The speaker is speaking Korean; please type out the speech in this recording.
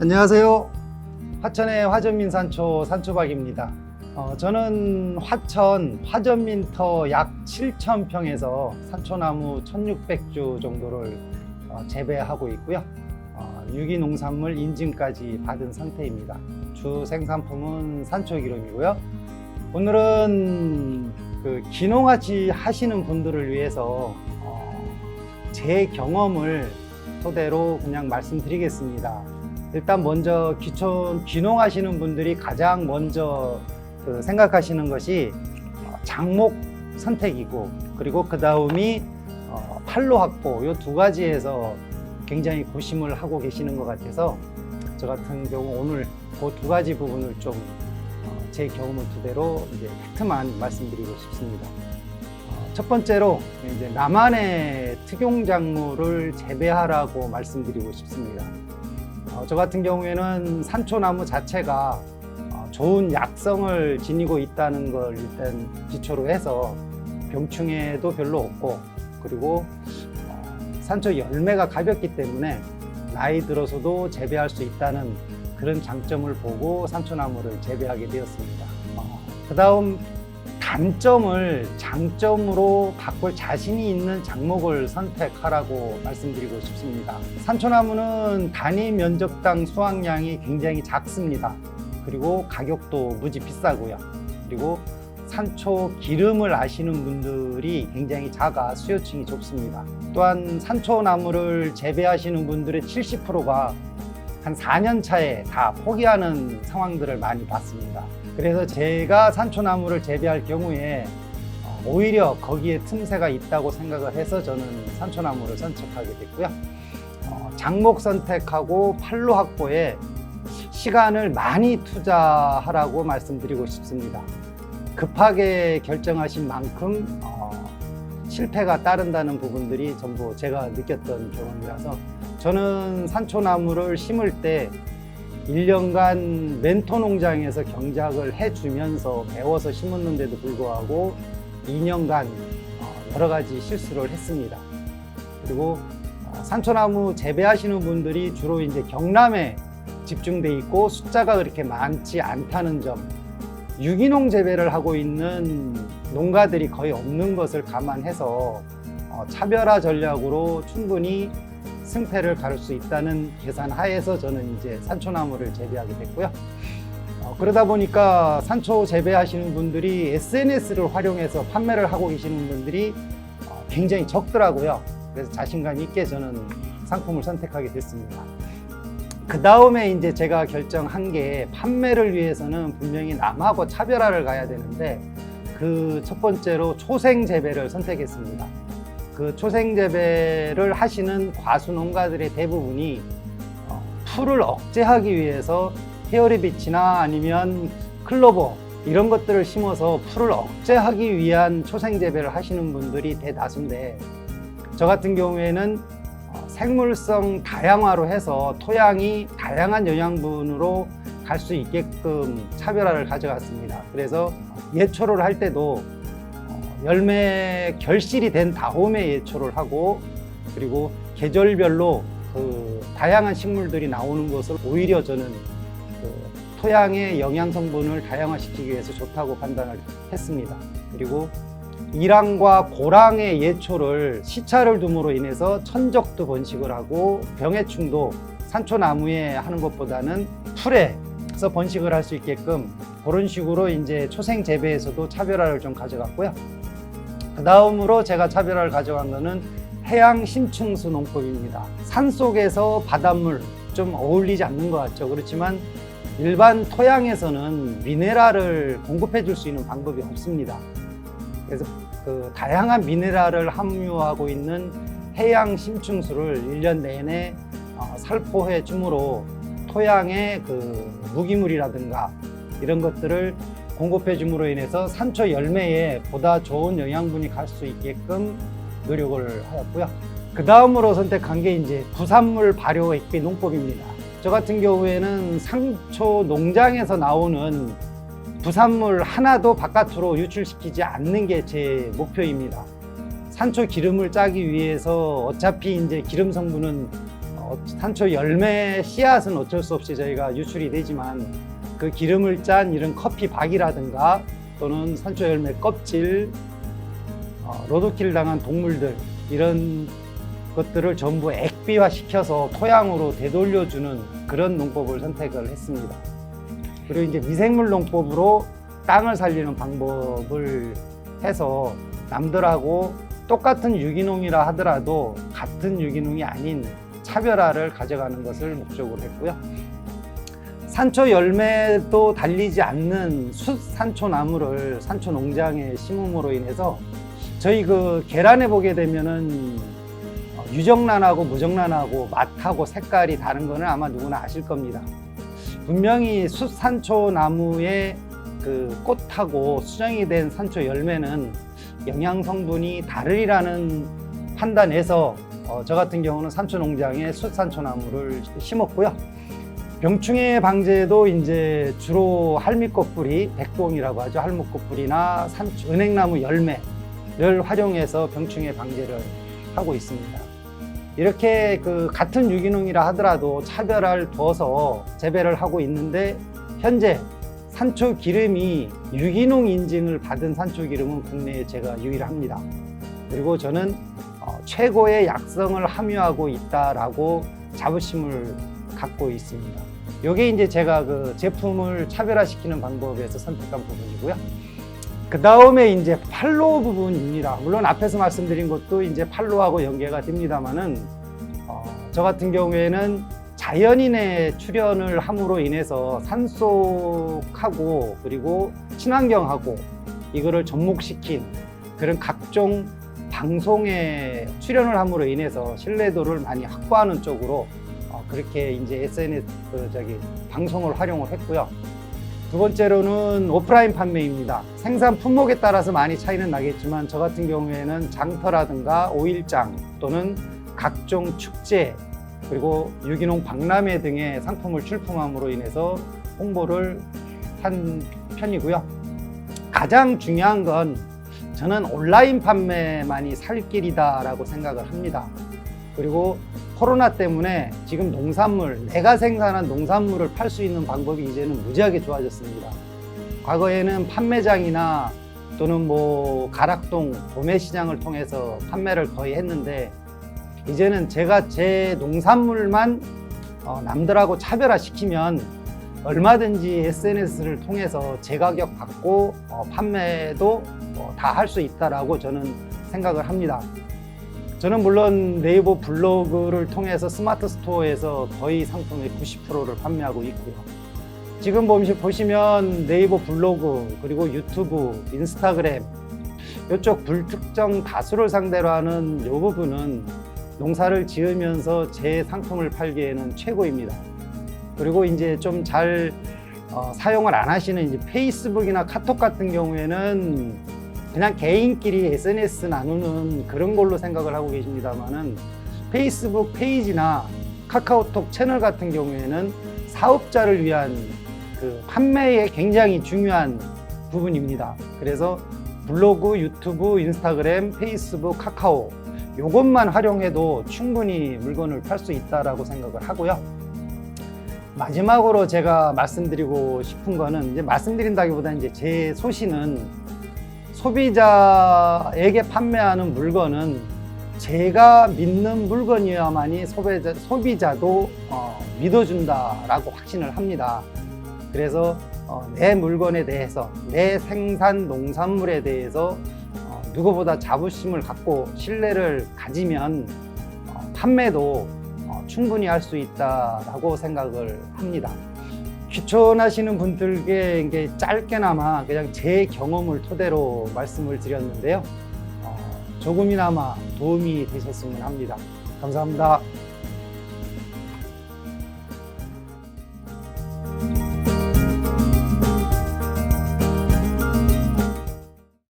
안녕하세요. 화천의 화전민산초 산초박입니다. 저는 화천 화전민터 약 7,000평에서 산초나무 1,600주 정도를 재배하고 있고요. 유기농산물 인증까지 받은 상태입니다. 주 생산품은 산초기름이고요. 오늘은 기농아지 하시는 분들을 위해서 제 경험을 토대로 그냥 말씀드리겠습니다. 일단 먼저 귀농하시는 분들이 가장 먼저 생각하시는 것이 장목 선택이고, 그리고 그 다음이 판로 확보, 이 두 가지에서 굉장히 고심을 하고 계시는 것 같아서 저 같은 경우 오늘 그 두 가지 부분을 좀 제 경험을 토대로 이제 팩트만 말씀드리고 싶습니다. 첫 번째로 이제 나만의 특용작물을 재배하라고 말씀드리고 싶습니다. 저 같은 경우에는 산초나무 자체가 좋은 약성을 지니고 있다는 걸 일단 기초로 해서 병충해도 별로 없고, 그리고 산초 열매가 가볍기 때문에 나이 들어서도 재배할 수 있다는 그런 장점을 보고 산초나무를 재배하게 되었습니다. 그 다음 단점을 장점으로 바꿀 자신이 있는 작목을 선택하라고 말씀드리고 싶습니다. 산초나무는 단위 면적당 수확량이 굉장히 작습니다. 그리고 가격도 무지 비싸고요. 그리고 산초 기름을 아시는 분들이 굉장히 작아 수요층이 좁습니다. 또한 산초나무를 재배하시는 분들의 70%가 한 4년 차에 다 포기하는 상황들을 많이 봤습니다. 그래서 제가 산초나무를 재배할 경우에 오히려 거기에 틈새가 있다고 생각을 해서 저는 산초나무를 선택하게 됐고요. 장목 선택하고 판로 확보에 시간을 많이 투자하라고 말씀드리고 싶습니다. 급하게 결정하신 만큼 실패가 따른다는 부분들이 전부 제가 느꼈던 경험이라서, 저는 산초나무를 심을 때 1년간 멘토 농장에서 경작을 해주면서 배워서 심었는데도 불구하고 2년간 여러 가지 실수를 했습니다. 그리고 산초나무 재배하시는 분들이 주로 이제 경남에 집중돼 있고 숫자가 그렇게 많지 않다는 점, 유기농 재배를 하고 있는 농가들이 거의 없는 것을 감안해서 차별화 전략으로 충분히 승패를 가를 수 있다는 계산 하에서 저는 이제 산초나무를 재배하게 됐고요. 그러다 보니까 산초 재배하시는 분들이 SNS를 활용해서 판매를 하고 계시는 분들이 굉장히 적더라고요. 그래서 자신감 있게 저는 상품을 선택하게 됐습니다. 그 다음에 이제 제가 결정한 게, 판매를 위해서는 분명히 남하고 차별화를 가야 되는데 그 첫 번째로 초생 재배를 선택했습니다. 그 초생 재배를 하시는 과수 농가들의 대부분이 풀을 억제하기 위해서 헤어리비치나 아니면 클로버 이런 것들을 심어서 풀을 억제하기 위한 초생 재배를 하시는 분들이 대다수인데, 저 같은 경우에는 생물성 다양화로 해서 토양이 다양한 영양분으로 갈 수 있게끔 차별화를 가져갔습니다. 그래서 예초를 할 때도 열매 결실이 된 다음에 예초를 하고, 그리고 계절별로 다양한 식물들이 나오는 것을 오히려 저는 토양의 영양 성분을 다양화시키기 위해서 좋다고 판단을 했습니다. 그리고 이랑과 고랑의 예초를 시차를 둠으로 인해서 천적도 번식을 하고 병해충도 산초나무에 하는 것보다는 풀에서 번식을 할 수 있게끔 그런 식으로 이제 초생 재배에서도 차별화를 좀 가져갔고요. 그 다음으로 제가 차별화를 가져간 거는 해양 심층수 농법입니다. 산속에서 바닷물 좀 어울리지 않는 것 같죠. 그렇지만 일반 토양에서는 미네랄을 공급해 줄 수 있는 방법이 없습니다. 그래서 다양한 미네랄을 함유하고 있는 해양 심층수를 1년 내내 살포해 줌으로 토양의 무기물이라든가 이런 것들을 공급해 줌으로 인해서 산초 열매에 보다 좋은 영양분이 갈 수 있게끔 노력을 하였고요. 그 다음으로 선택한 게 이제 부산물 발효 액비 농법입니다. 저 같은 경우에는 산초 농장에서 나오는 부산물 하나도 바깥으로 유출시키지 않는 게 제 목표입니다. 산초 기름을 짜기 위해서 어차피 이제 기름 성분은 산초 열매 씨앗은 어쩔 수 없이 저희가 유출이 되지만 그 기름을 짠 이런 커피 박이라든가 또는 산초 열매 껍질, 로드킬 당한 동물들 이런 것들을 전부 액비화 시켜서 토양으로 되돌려주는 그런 농법을 선택을 했습니다. 그리고 이제 미생물 농법으로 땅을 살리는 방법을 해서 남들하고 똑같은 유기농이라 하더라도 같은 유기농이 아닌 차별화를 가져가는 것을 목적으로 했고요. 산초 열매도 달리지 않는 숫산초 나무를 산초 농장에 심음으로 인해서 저희 그 계란에 보게 되면은 유정란하고 무정란하고 맛하고 색깔이 다른 거는 아마 누구나 아실 겁니다. 분명히 숫산초 나무의 그 꽃하고 수정이 된 산초 열매는 영양 성분이 다르리라는 판단에서 저 같은 경우는 산초 농장에 숫산초 나무를 심었고요. 병충해 방제도 이제 주로 할미꽃 뿌리, 백봉이라고 하죠. 할미꽃 뿌리나 은행나무 열매를 활용해서 병충해 방제를 하고 있습니다. 이렇게 그 같은 유기농이라 하더라도 차별화를 둬서 재배를 하고 있는데 현재 산초 기름이 유기농 인증을 받은 산초 기름은 국내에 제가 유일합니다. 그리고 저는 최고의 약성을 함유하고 있다라고 자부심을 갖고 있습니다. 이게 이제 제가 그 제품을 차별화시키는 방법에서 선택한 부분이고요. 그 다음에 이제 팔로 부분입니다. 물론 앞에서 말씀드린 것도 이제 팔로하고 연계가 됩니다만은 저 같은 경우에는 자연인의 출연을 함으로 인해서 산속하고 그리고 친환경하고 이거를 접목시킨 그런 각종 방송에 출연을 함으로 인해서 신뢰도를 많이 확보하는 쪽으로 그렇게 이제 SNS 방송을 활용을 했고요. 두 번째로는 오프라인 판매입니다. 생산 품목에 따라서 많이 차이는 나겠지만 저 같은 경우에는 장터라든가 오일장 또는 각종 축제 그리고 유기농 박람회 등의 상품을 출품함으로 인해서 홍보를 한 편이고요. 가장 중요한 건 저는 온라인 판매만이 살 길이다라고 생각을 합니다. 그리고 코로나 때문에 지금 농산물, 내가 생산한 농산물을 팔 수 있는 방법이 이제는 무지하게 좋아졌습니다. 과거에는 판매장이나 또는 뭐 가락동 도매 시장을 통해서 판매를 거의 했는데 이제는 제가 제 농산물만 남들하고 차별화시키면 얼마든지 SNS를 통해서 제가격 받고 판매도 다 할 수 있다라고 저는 생각을 합니다. 저는 물론 네이버 블로그를 통해서 스마트 스토어에서 거의 상품의 90%를 판매하고 있고요. 지금 보시면 네이버 블로그 그리고 유튜브, 인스타그램 이쪽 불특정 다수를 상대로 하는 이 부분은 농사를 지으면서 제 상품을 팔기에는 최고입니다. 그리고 이제 좀 잘 사용을 안 하시는 이제 페이스북이나 카톡 같은 경우에는 그냥 개인끼리 SNS 나누는 그런 걸로 생각을 하고 계십니다만은 페이스북 페이지나 카카오톡 채널 같은 경우에는 사업자를 위한 그 판매에 굉장히 중요한 부분입니다. 그래서 블로그, 유튜브, 인스타그램, 페이스북, 카카오 이것만 활용해도 충분히 물건을 팔 수 있다라고 생각을 하고요. 마지막으로 제가 말씀드리고 싶은 거는 이제 말씀드린다기보다는 이제 제 소신은 소비자에게 판매하는 물건은 제가 믿는 물건이어야만이 소비자도 믿어준다라고 확신을 합니다. 그래서 내 물건에 대해서, 내 생산 농산물에 대해서 누구보다 자부심을 갖고 신뢰를 가지면 판매도 충분히 할 수 있다라고 생각을 합니다. 귀촌하시는 분들께 이게 짧게나마 그냥 제 경험을 토대로 말씀을 드렸는데요. 조금이나마 도움이 되셨으면 합니다. 감사합니다.